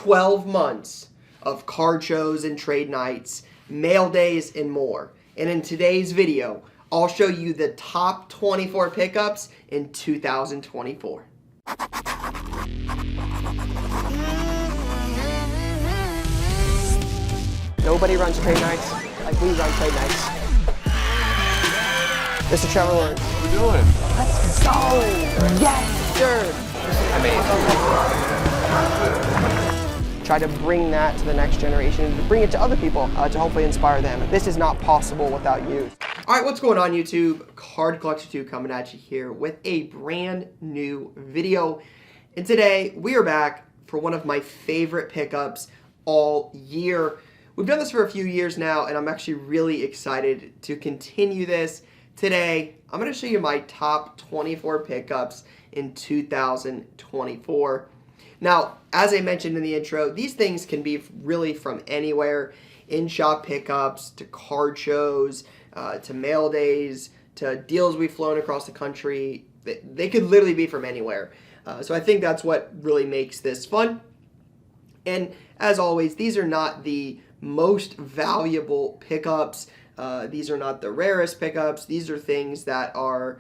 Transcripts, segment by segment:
12 months of card shows and trade nights, mail days, and more. And in today's video, I'll show you the top 24 pickups in 2024. Nobody runs trade nights like we run trade nights. Mr. Trevor Lawrence. What are you doing? Let's go! Yes, sir! Try to bring that to the next generation, to bring it to other people, to hopefully inspire them. This is not possible without you. All right, what's going on, YouTube? Card Collector 2 coming at you here with a brand new video. And today, we are back for one of my favorite pickups all year. We've done this for a few years now, and I'm actually really excited to continue this. Today, I'm going to show you my top 24 pickups in 2024. Now, as I mentioned in the intro, these things can be really from anywhere. In-shop pickups, to card shows, to mail days, to deals we've flown across the country. They could literally be from anywhere. So I think that's what really makes this fun. And as always, these are not the most valuable pickups. These are not the rarest pickups. These are things that are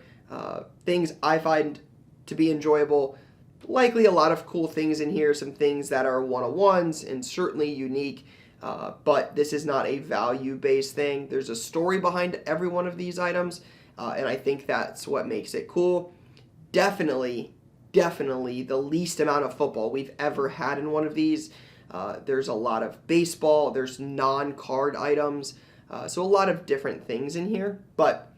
things I find to be enjoyable. Likely a lot of cool things in here, some things that are one-of-ones and certainly unique, but this is not a value-based thing. There's a story behind every one of these items, and I think that's what makes it cool. Definitely the least amount of football we've ever had in one of these. There's a lot of baseball, there's non-card items, so a lot of different things in here, but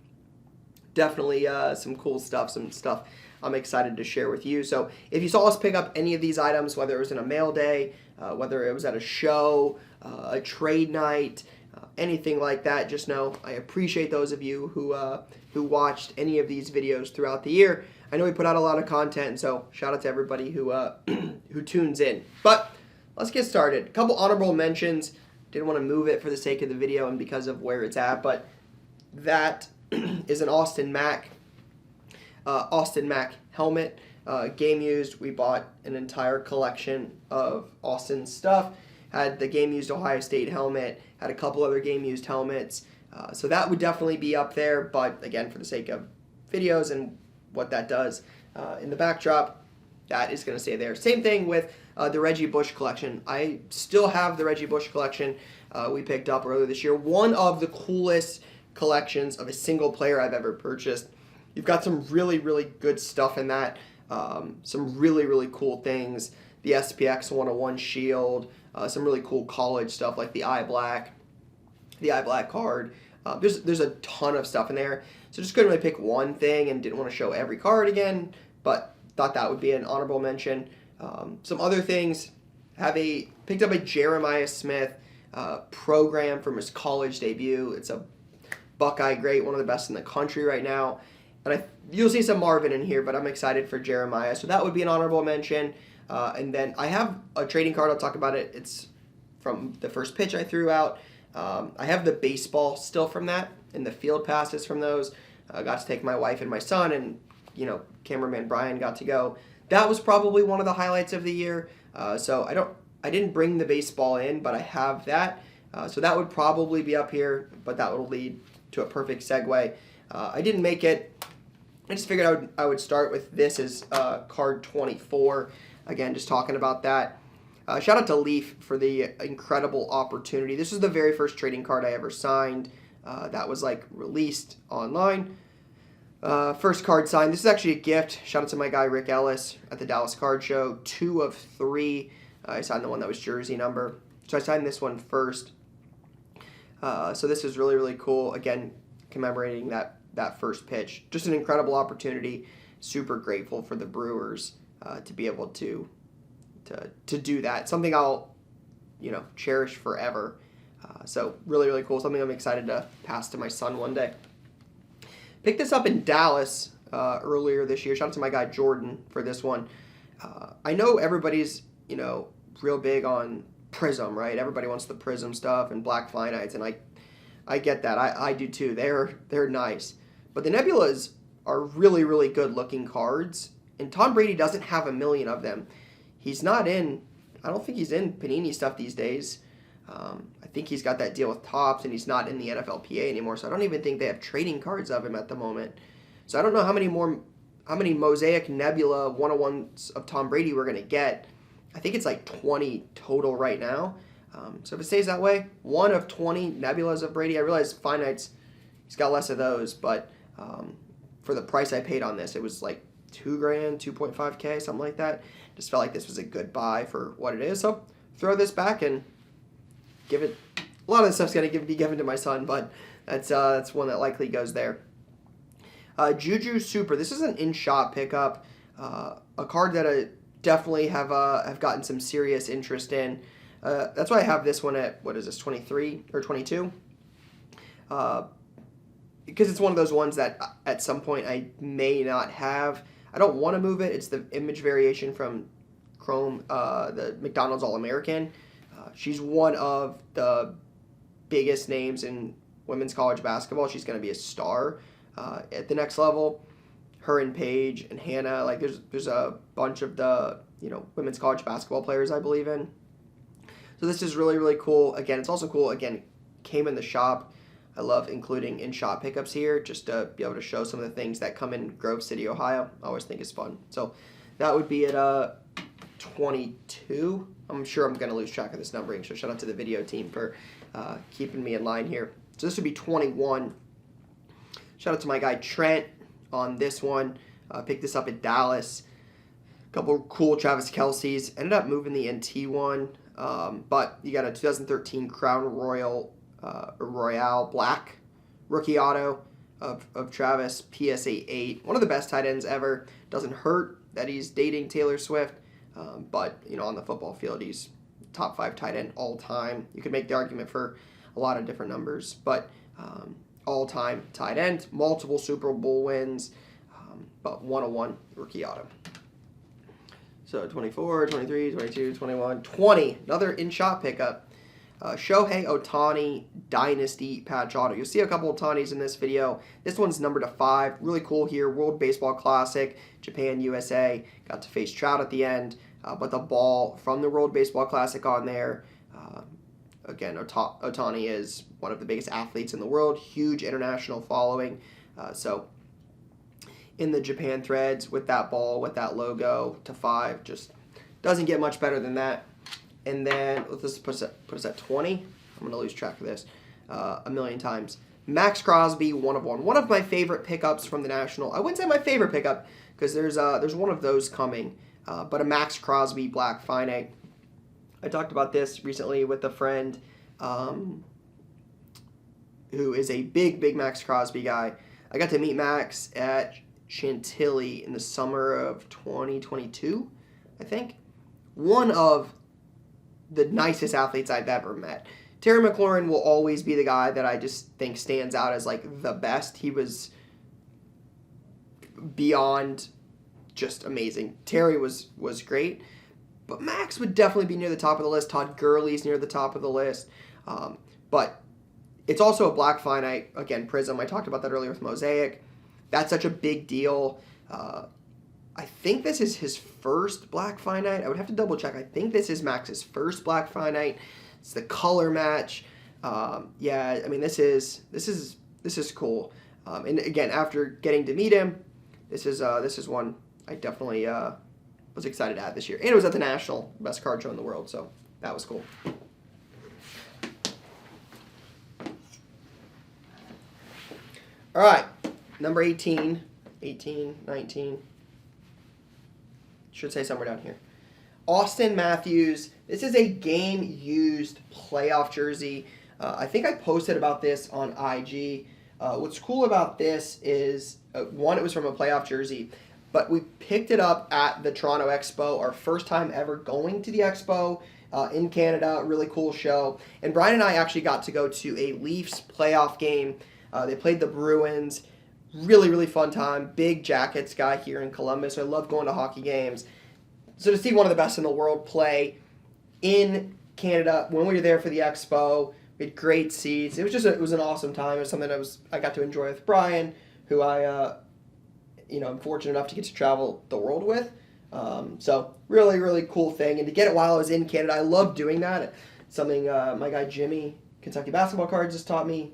definitely some cool stuff, some stuff I'm excited to share with you. So if you saw us pick up any of these items, whether it was in a mail day, whether it was at a show, a trade night, anything like that, just know I appreciate those of you who watched any of these videos throughout the year. I know we put out a lot of content, and so shout out to everybody who who tunes in. But let's get started. A couple honorable mentions. Didn't want to move it for the sake of the video and because of where it's at, but that is an Austin Mack helmet, game used. We bought an entire collection of Austin stuff. Had the game used Ohio State helmet, had a couple other game used helmets. So that would definitely be up there, but again, for the sake of videos and what that does in the backdrop, that is going to stay there. Same thing with the Reggie Bush collection. I still have the Reggie Bush collection we picked up earlier this year. One of the coolest collections of a single player I've ever purchased. You've got some really, really good stuff in that. Some really, really cool things. The SPX 101 shield. Some really cool college stuff like the eye black card. There's a ton of stuff in there. So just couldn't really pick one thing and didn't want to show every card again, but thought that would be an honorable mention. Some other things. Picked up a Jeremiah Smith program from his college debut. It's a Buckeye great, one of the best in the country right now. And you'll see some Marvin in here, but I'm excited for Jeremiah. So that would be an honorable mention. And then I have a trading card. I'll talk about it. It's from the first pitch I threw out. I have the baseball still from that and the field passes from those. I got to take my wife and my son, and cameraman Brian got to go. That was probably one of the highlights of the year. So I didn't bring the baseball in, but I have that. So that would probably be up here, but that will lead to a perfect segue. I didn't make it. I just figured I would start with this as card 24. Again, just talking about that. Shout out to Leaf for the incredible opportunity. This was the very first trading card I ever signed. That was released online. First card signed. This is actually a gift. Shout out to my guy Rick Ellis at the Dallas Card Show. 2 of 3. I signed the one that was jersey number. So I signed this one first. So this is really, really cool. Again, commemorating that first pitch. Just an incredible opportunity. Super grateful for the Brewers to be able to do that. Something I'll cherish forever. So really, really cool. Something I'm excited to pass to my son one day. Picked this up in Dallas earlier this year. Shout out to my guy Jordan for this one. I know everybody's real big on Prism, right? Everybody wants the Prism stuff and Black Finites, and I get that. I do too. They're nice. But the Nebulas are really, really good looking cards, and Tom Brady doesn't have a million of them. He's not in I don't think he's in Panini stuff these days. I think he's got that deal with Topps, and he's not in the NFLPA anymore, so I don't even think they have trading cards of him at the moment. So I don't know how many Mosaic Nebula 101s of Tom Brady we're going to get. I think it's like 20 total right now. So if it stays that way, 1 of 20 Nebulas of Brady. I realize Finites, he's got less of those, but for the price I paid on this, it was like $2,000, 2.5K, something like that. Just felt like this was a good buy for what it is. So throw this back and give it. A lot of this stuff's going to be given to my son, but that's one that likely goes there. Juju Super. This is an in-shop pickup. A card that I definitely have gotten some serious interest in. That's why I have this one at, what is this, 23 or 22? Because it's one of those ones that at some point I may not have. I don't want to move it. It's the image variation from Chrome, the McDonald's All-American. She's one of the biggest names in women's college basketball. She's going to be a star at the next level. Her and Paige and Hannah, like there's a bunch of the women's college basketball players I believe in. So this is really, really cool. Again, it's also cool. Again, came in the shop. I love including in-shop pickups here just to be able to show some of the things that come in Grove City, Ohio. I always think is fun. So that would be at 22. I'm sure I'm going to lose track of this numbering, so shout out to the video team for keeping me in line here. So this would be 21. Shout out to my guy Trent on this one. Picked this up at Dallas. A couple cool Travis Kelce's. Ended up moving the NT one, but you got a 2013 Crown Royale Black rookie auto of Travis, PSA 8. One of the best tight ends ever. Doesn't hurt that he's dating Taylor Swift. But, on the football field, he's top 5 tight end all time. You could make the argument for a lot of different numbers, but all-time tight end, multiple Super Bowl wins, but 101 rookie auto. So 24, 23, 22, 21, 20. Another in-shop pickup. Shohei Ohtani Dynasty patch auto. You'll see a couple of Ohtanis in this video. This one's numbered to 5. Really cool here. World Baseball Classic, Japan, USA. Got to face Trout at the end, but the ball from the World Baseball Classic on there. Again, Ohtani is one of the biggest athletes in the world. Huge international following. So in the Japan threads with that ball, with that logo to 5, just doesn't get much better than that. And then let's put us at 20. I'm going to lose track of this a million times. Max Crosby, 1 of 1. One of my favorite pickups from the National. I wouldn't say my favorite pickup because there's one of those coming. But a Max Crosby Black Finite. I talked about this recently with a friend who is a big Max Crosby guy. I got to meet Max at Chantilly in the summer of 2022, I think. One of the nicest athletes I've ever met. Terry McLaurin will always be the guy that I just think stands out as like the best. He was beyond just amazing. Terry was great, but Max would definitely be near the top of the list. Todd Gurley's near the top of the list, but it's also a Black Finite. Again, Prism. I talked about that earlier with Mosaic. That's such a big deal. I think this is his first Black Finite. I would have to double check. I think this is Max's first Black Finite. It's the color match. Yeah, I mean this is cool. And again, after getting to meet him, this is one I definitely was excited to have this year. And it was at the National, best card show in the world, so that was cool. All right, number 18, 19. Should say somewhere down here. Austin Matthews. This is a game-used playoff jersey. I think I posted about this on IG. What's cool about this is, one, it was from a playoff jersey, but we picked it up at the Toronto Expo, our first time ever going to the Expo in Canada. Really cool show. And Brian and I actually got to go to a Leafs playoff game. They played the Bruins. Really fun time. Big Jackets guy here in Columbus. I love going to hockey games. So to see one of the best in the world play in Canada when we were there for the Expo, we had great seats. It was an awesome time. It was something I got to enjoy with Brian, who I'm fortunate enough to get to travel the world with. So really, really cool thing. And to get it while I was in Canada, I love doing that. Something my guy Jimmy, Kentucky Basketball Cards, has taught me.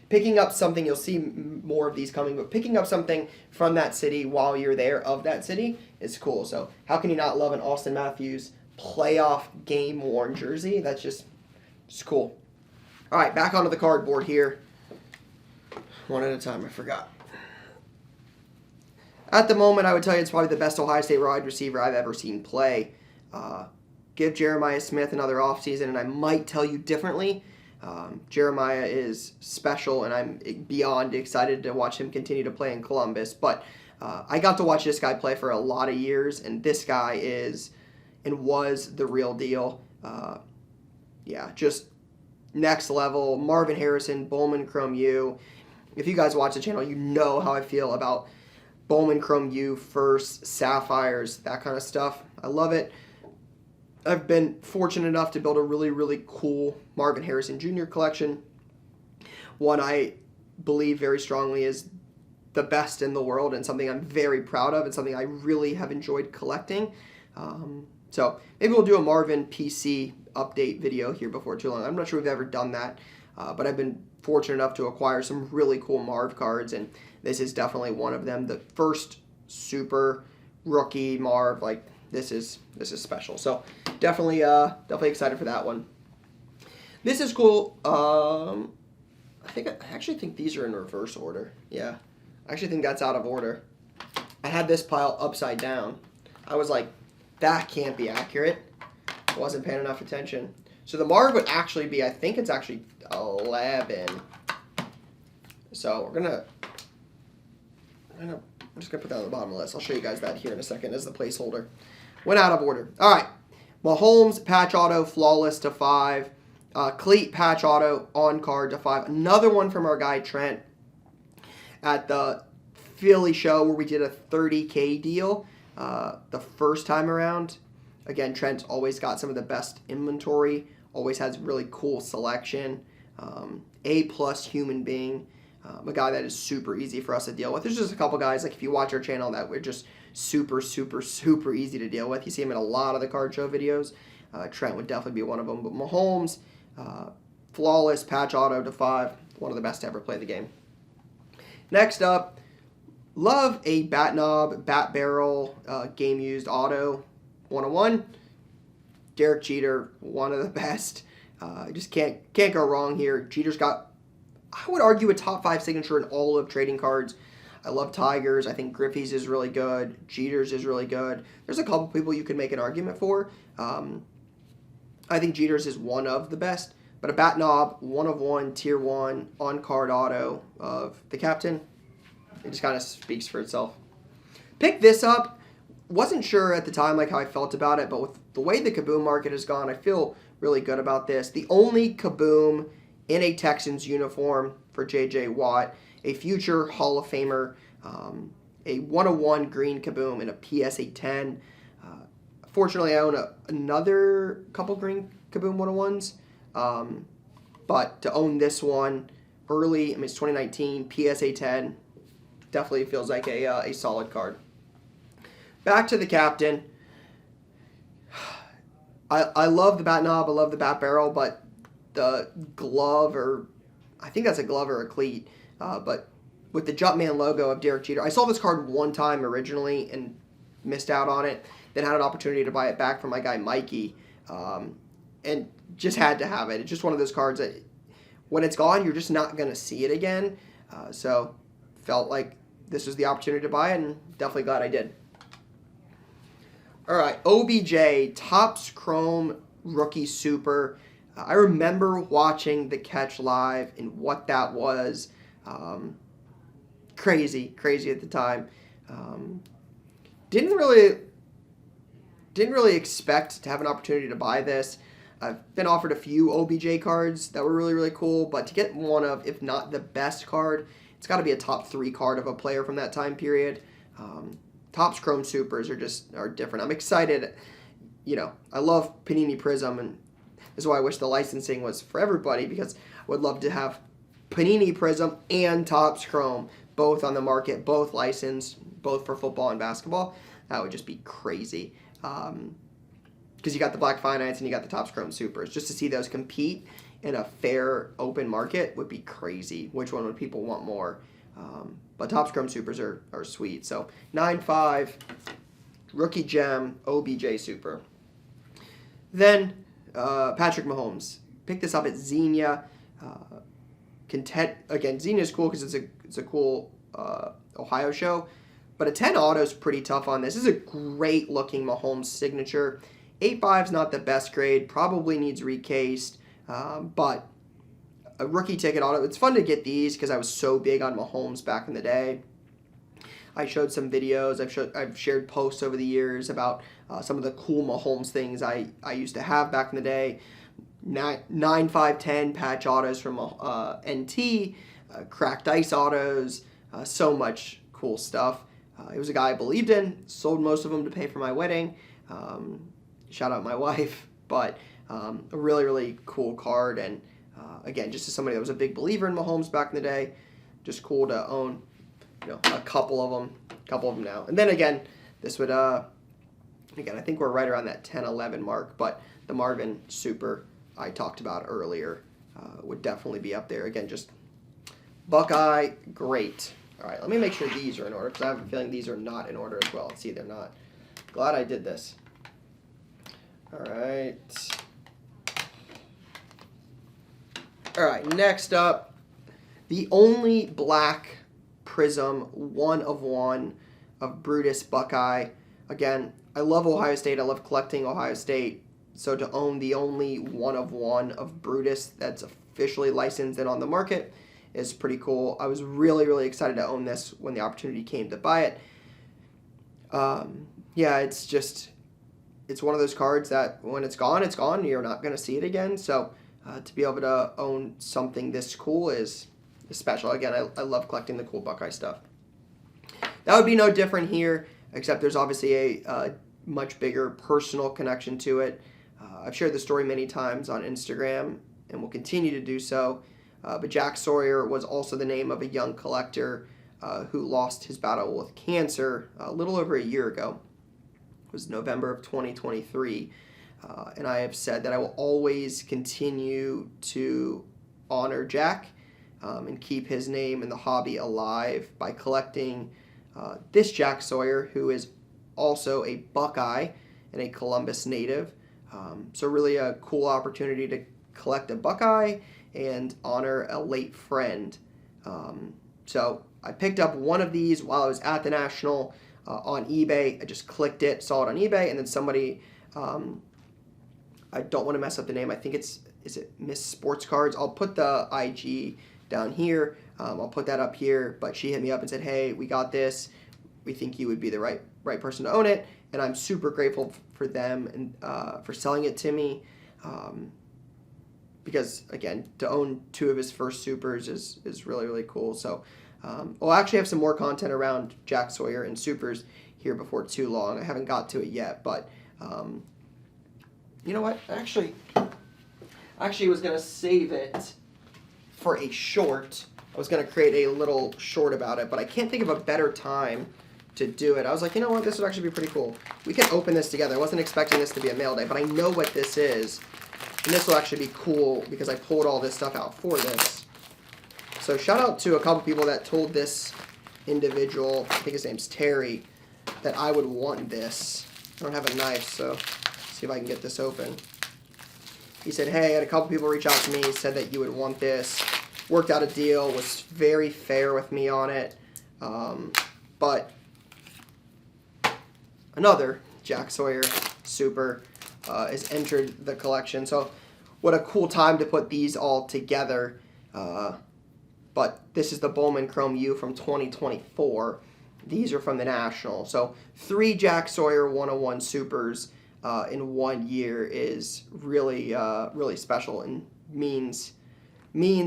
Picking up something, you'll see more of these coming, but picking up something from that city while you're there of that city is cool. So how can you not love an Austin Matthews playoff game worn jersey? That's just cool. All right, back onto the cardboard here. One at a time, I forgot. At the moment, I would tell you it's probably the best Ohio State wide receiver I've ever seen play. Give Jeremiah Smith another offseason, and I might tell you differently. Jeremiah is special, and I'm beyond excited to watch him continue to play in Columbus. But I got to watch this guy play for a lot of years, and this guy is and was the real deal. Just next level. Marvin Harrison, Bowman Chrome U. If you guys watch the channel, you know how I feel about Bowman Chrome U, First, Sapphires, that kind of stuff. I love it. I've been fortunate enough to build a really, really cool Marvin Harrison Jr. collection. One I believe very strongly is the best in the world and something I'm very proud of and something I really have enjoyed collecting. So maybe we'll do a Marvin PC update video here before too long. I'm not sure we've ever done that, but I've been fortunate enough to acquire some really cool Marv cards, and this is definitely one of them. The first super rookie Marv, like this is special. So definitely excited for that one. This is cool. I actually think these are in reverse order. Yeah, I actually think that's out of order. I had this pile upside down. I was like, that can't be accurate. I wasn't paying enough attention. So the Marv would actually be, I think it's actually 11. So I'm just gonna put that on the bottom of the list. I'll show you guys that here in a second as the placeholder. Went out of order. All right. Mahomes patch auto flawless to 5. Cleat patch auto on card to 5. Another one from our guy Trent at the Philly show where we did a $30K deal the first time around. Again, Trent's always got some of the best inventory. Always has really cool selection. A+ human being. A guy that is super easy for us to deal with. There's just a couple guys, like if you watch our channel, that we're just super, super, super easy to deal with. You see him in a lot of the card show videos. Trent would definitely be one of them. But Mahomes, flawless patch auto to 5. One of the best to ever play the game. Next up, love a bat knob, bat barrel, game used auto 101. Derek Jeter, one of the best. Just can't go wrong here. Jeter's got, I would argue, a top 5 signature in all of trading cards. I love Tigers. I think Griffey's is really good. Jeter's is really good. There's a couple people you can make an argument for. I think Jeter's is one of the best. But a bat knob, 1 of 1, tier 1, on-card auto of the captain. It just kind of speaks for itself. Picked this up. Wasn't sure at the time like how I felt about it, but with the way the Kaboom market has gone, I feel really good about this. The only Kaboom in a Texans uniform for J.J. Watt, a future Hall of Famer, a 101 green Kaboom, and a PSA 10. Fortunately, I own another couple green Kaboom 101s, but to own this one early, I mean, it's 2019, PSA 10, definitely feels like a solid card. Back to the captain. I love the bat knob, I love the bat barrel, but the glove, or I think that's a glove or a cleat, but with the Jumpman logo of Derek Jeter. I saw this card one time originally and missed out on it, then had an opportunity to buy it back from my guy Mikey, and just had to have it. It's just one of those cards that when it's gone, you're just not going to see it again. So felt like this was the opportunity to buy it, and definitely glad I did. All right, OBJ, Topps Chrome Rookie Super. I remember watching the catch live and what that was. Crazy at the time. Didn't really expect to have an opportunity to buy this. I've been offered a few OBJ cards that were really, really cool, but to get one of, if not the best card, it's got to be a top 3 card of a player from that time period. Topps Chrome Supers are different. I'm excited. You know, I love Panini Prism, and this is why I wish the licensing was for everybody, because I would love to have Panini Prism and Topps Chrome both on the market, both licensed, both for football and basketball. That would just be crazy. Because you got the Black Finites and you got the Topps Chrome Supers. Just to see those compete in a fair open market would be crazy. Which one would people want more? But Topps Chrome Supers are sweet. So 9.5, Rookie Gem, OBJ Super. Then Patrick Mahomes. Picked this up at Xenia. Again, Xenia is cool because it's a cool Ohio show. But a 10 auto is pretty tough on this. This is a great looking Mahomes signature. 8.5 is not the best grade. Probably needs recased. But a rookie ticket auto. It's fun to get these because I was so big on Mahomes back in the day. I showed some videos. I've shared posts over the years about some of the cool Mahomes things I used to have back in the day. 9, 5, 10 patch autos from NT, cracked ice autos, so much cool stuff. It was a guy I believed in. Sold most of them to pay for my wedding. Shout out my wife. But a really, really cool card. And again, just as somebody that was a big believer in Mahomes back in the day, just cool to own a couple of them now. And then again, this would, again, I think we're right around that 10, 11 mark. But the Marvin Super I talked about earlier would definitely be up there. Again, just Buckeye, great. All right, let me make sure these are in order because I have a feeling these are not in order as well. Let's see, they're not. Glad I did this. All right. All right, next up, the only black Prism 1 of 1 of Brutus Buckeye. Again, I love Ohio State. I love collecting Ohio State. So to own the only 1 of 1 of Brutus that's officially licensed and on the market is pretty cool. I was really, really excited to own this when the opportunity came to buy it. Yeah, it's one of those cards that when it's gone, you're not going to see it again. So to be able to own something this cool is special. Again, I love collecting the cool Buckeye stuff. That would be no different here, except there's obviously a much bigger personal connection to it. I've shared the story many times on Instagram and will continue to do so. But Jack Sawyer was also the name of a young collector who lost his battle with cancer a little over a year ago. It was November of 2023. And I have said that I will always continue to honor Jack and keep his name and the hobby alive by collecting this Jack Sawyer, who is also a Buckeye and a Columbus native. So really a cool opportunity to collect a Buckeye and honor a late friend. So I picked up one of these while I was at the National on eBay. I just clicked it, saw it on eBay, and then somebody, I don't want to mess up the name. I think is it Miss Sports Cards? I'll put the IG down here. I'll put that up here. But she hit me up and said, hey, we got this. We think you would be the right person to own it. And I'm super grateful for them and for selling it to me. Because, again, to own 2 of his first supers is really, really cool. So I'll actually have some more content around Jack Sawyer and supers here before too long. I haven't got to it yet, but you know what? Actually was going to save it for a short. I was going to create a little short about it, but I can't think of a better time to do it. I was like, you know what? This would actually be pretty cool. We can open this together. I wasn't expecting this to be a mail day, but I know what this is. And this will actually be cool because I pulled all this stuff out for this. So shout out to a couple people that told this individual, I think his name's Terry, that I would want this. I don't have a knife, so see if I can get this open. He said, hey, I had a couple people reach out to me, said that you would want this. Worked out a deal, was very fair with me on it. But another Jack Sawyer Super has entered the collection. So what a cool time to put these all together. But this is the Bowman Chrome U from 2024. These are from the National. So 3 Jack Sawyer 101 Supers in 1 year is really, really special and means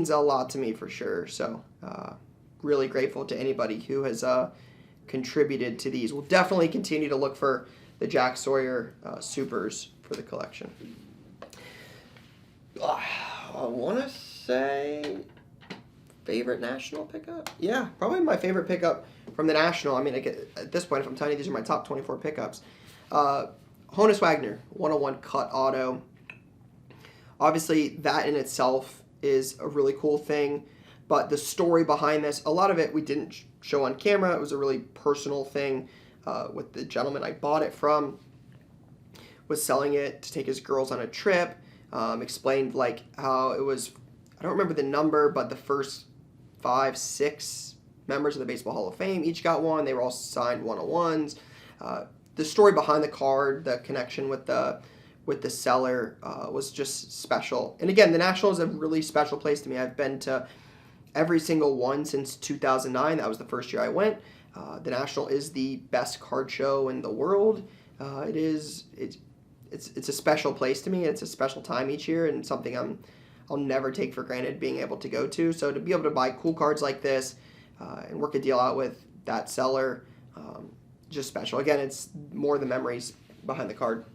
a lot to me for sure. So really grateful to anybody who has contributed to these. We'll definitely continue to look for the Jack Sawyer Supers for the collection. I want to say favorite National pickup? Yeah, probably my favorite pickup from the National, I mean, at this point, if I'm telling you these are my top 24 pickups, Honus Wagner, 101 cut auto. Obviously, that in itself is a really cool thing, but the story behind this, a lot of it we didn't show on camera. It was a really personal thing with the gentleman I bought it from. Was selling it to take his girls on a trip. Explained like how it was, I don't remember the number, but the first 5, 6 members of the Baseball Hall of Fame each got one. They were all signed 101s. The story behind the card, the connection with the seller was just special. And again, the National is a really special place to me. I've been to every single one since 2009. That was the first year I went. The National is the best card show in the world. It's a special place to me. It's a special time each year, and something I'll never take for granted being able to go to. So to be able to buy cool cards like this and work a deal out with that seller, just special. Again, it's more the memories behind the card.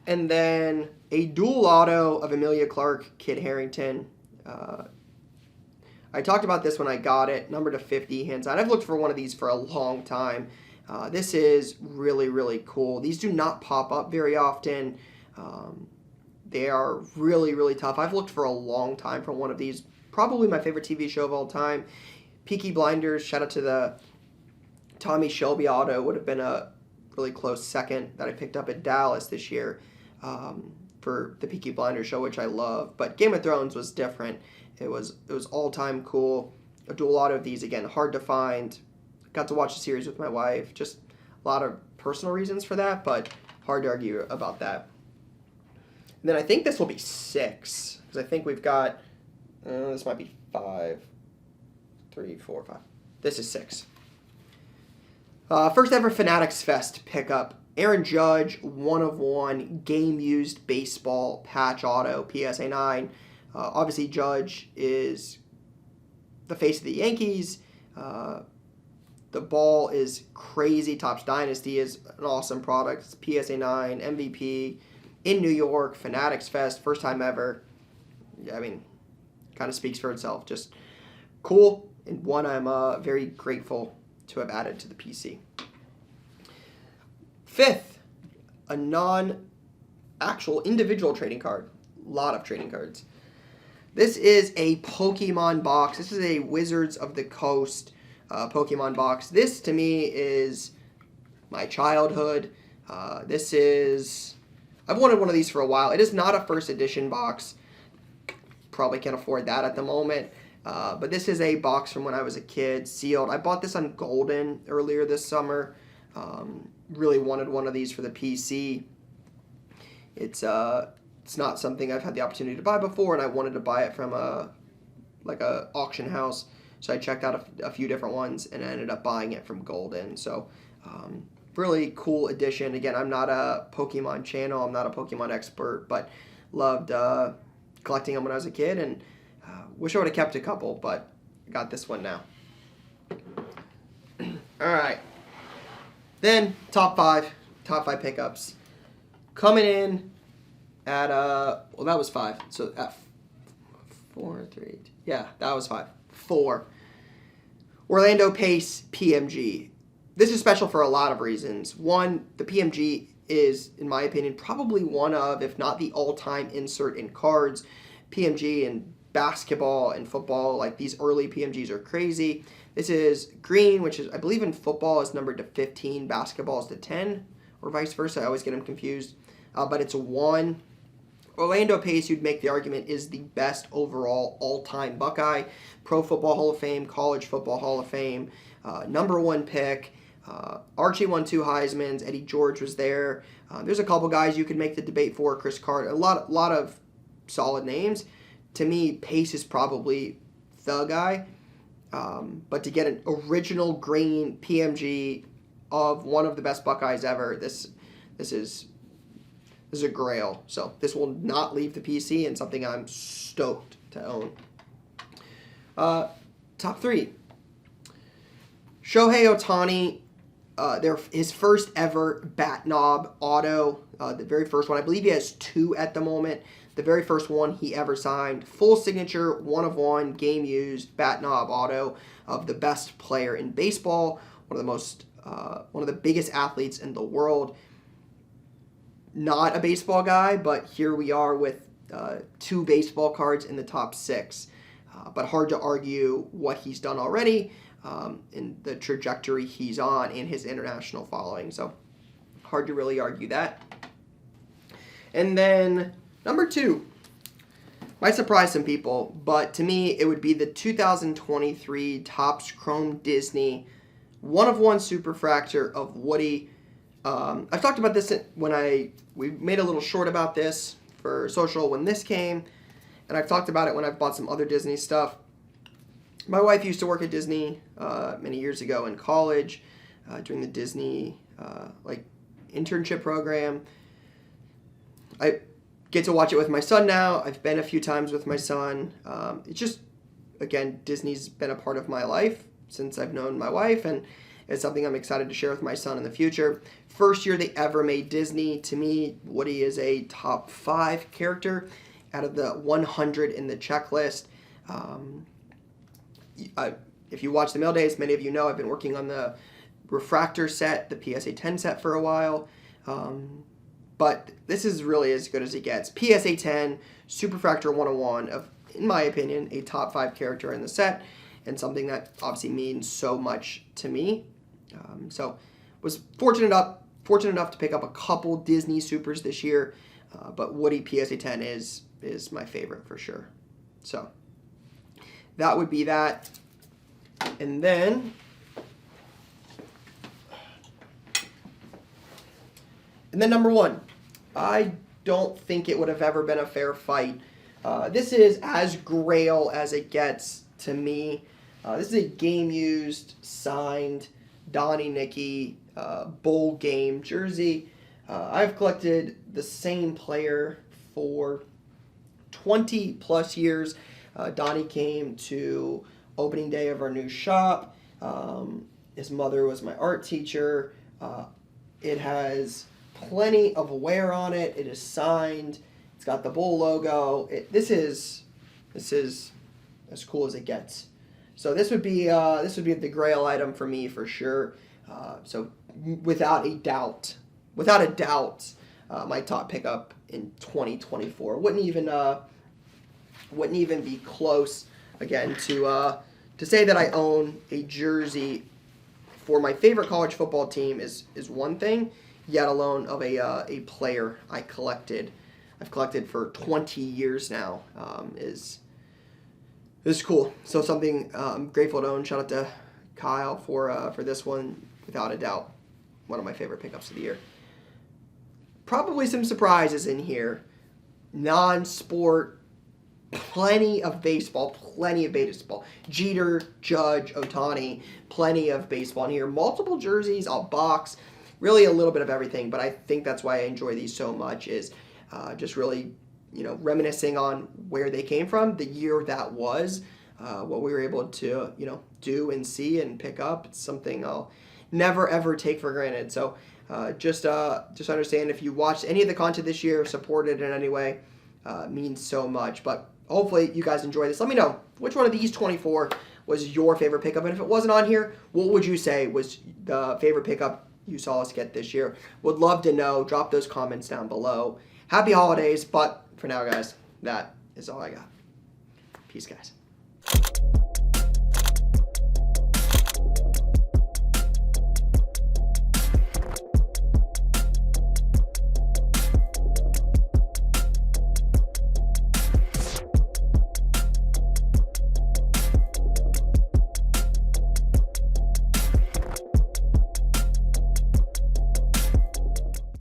And then a dual auto of Amelia Clark, Kid Harington. I talked about this when I got it, number to 50, hands on. I've looked for one of these for a long time. This is really, really cool. These do not pop up very often. They are really, really tough. I've looked for a long time for one of these. Probably my favorite TV show of all time. Peaky Blinders, shout out to the Tommy Shelby auto. Would have been a really close second that I picked up at Dallas this year for the Peaky Blinders show, which I love. But Game of Thrones was different. It was all-time cool. A dual auto of these, again, hard to find. Got to watch the series with my wife. Just a lot of personal reasons for that, but hard to argue about that. And then I think this will be 6, because I think we've got, this might be 5, 3, 4, 5. This is 6. First ever Fanatics Fest pickup. Aaron Judge, 1 of 1, game-used baseball patch auto, PSA 9. Obviously, Judge is the face of the Yankees. The ball is crazy. Topps Dynasty is an awesome product. It's PSA 9, MVP, in New York, Fanatics Fest, first time ever. I mean, kind of speaks for itself. Just cool, and one I'm very grateful to have added to the PC. 5th, a non-actual individual trading card. A lot of trading cards. This is a Pokemon box. This is a Wizards of the Coast Pokemon box. This, to me, is my childhood. I've wanted one of these for a while. It is not a first edition box. Probably can't afford that at the moment. But this is a box from when I was a kid, sealed. I bought this on Golden earlier this summer. Really wanted one of these for the PC. It's not something I've had the opportunity to buy before, and I wanted to buy it from a auction house. So I checked out a few different ones, and I ended up buying it from Golden. So really cool addition. Again, I'm not a Pokemon channel. I'm not a Pokemon expert, but loved collecting them when I was a kid, and wish I would have kept a couple, but I got this one now. All right. Then top five pickups. Coming in at, well, that was 5. So at 4, 3, yeah, that was 5. 4. Orlando Pace PMG. This is special for a lot of reasons. One, the PMG is, in my opinion, probably one of, if not the all-time insert in cards. PMG in basketball and football, like these early PMGs are crazy. This is green, which is, I believe in football is numbered to 15, basketball is to 10, or vice versa. I always get them confused. But it's a 1. Orlando Pace, you'd make the argument, is the best overall all-time Buckeye. Pro Football Hall of Fame, College Football Hall of Fame, number 1 pick. Archie won 2 Heismans. Eddie George was there. There's a couple guys you could make the debate for. Chris Carter. A lot of solid names. To me, Pace is probably the guy. But to get an original green PMG of one of the best Buckeyes ever, this is a grail. So this will not leave the PC, and something I'm stoked to own. Top 3. Shohei Ohtani, his first ever bat knob auto, the very first one. I believe he has 2 at the moment. The very first one he ever signed, full signature, 1 of 1, game used bat knob auto of the best player in baseball, one of the biggest athletes in the world. Not a baseball guy, but here we are with 2 baseball cards in the top 6. But hard to argue what he's done already in the trajectory he's on in his international following. So hard to really argue that. And then number 2, might surprise some people, but to me it would be the 2023 Topps Chrome Disney 1 of 1 Superfractor of Woody. I've talked about this when we made a little short about this for social when this came, and I've talked about it when I've bought some other Disney stuff. My wife used to work at Disney many years ago in college during the Disney internship program. I get to watch it with my son now. I've been a few times with my son. It's just, again, Disney's been a part of my life since I've known my wife, and it's something I'm excited to share with my son in the future. First year they ever made Disney. To me, Woody is a top 5 character out of the 100 in the checklist. If you watch the Mail Days, many of you know I've been working on the Refractor set, the PSA 10 set for a while. But this is really as good as it gets. PSA 10, Superfractor 101 of, in my opinion, a top 5 character in the set, and something that obviously means so much to me. So was fortunate enough to pick up a couple Disney Supers this year, but Woody PSA 10 is my favorite for sure. So that would be that. And then number 1, I don't think it would have ever been a fair fight. This is as Grail as it gets to me. This is a game-used, signed Donnie Nicky bowl game jersey. I've collected the same player for 20 plus years. Donnie came to opening day of our new shop. His mother was my art teacher. It has plenty of wear on it. It is signed. It's got the bull logo. This is as cool as it gets. So this would be the Grail item for me for sure. So without a doubt, my top pickup in 2024 wouldn't even be close. Again, to say that I own a jersey for my favorite college football team is one thing, yet alone of a player I've collected for 20 years now is cool. So something I'm grateful to own. Shout out to Kyle for this one, without a doubt, one of my favorite pickups of the year. Probably some surprises in here. Non-sport, plenty of baseball. Jeter, Judge, Ohtani, plenty of baseball in here. Multiple jerseys, a box, really a little bit of everything. But I think that's why I enjoy these so much, is just really, reminiscing on where they came from, the year that was, what we were able to, do and see and pick up. It's something I'll never ever take for granted. So just understand, if you watched any of the content this year, supported in any way, means so much. But hopefully you guys enjoy this. Let me know which one of these 24 was your favorite pickup, and if it wasn't on here, what would you say was the favorite pickup you saw us get this year? Would love to know. Drop those comments down below. Happy holidays, but for now, guys, that is all I got. Peace, guys.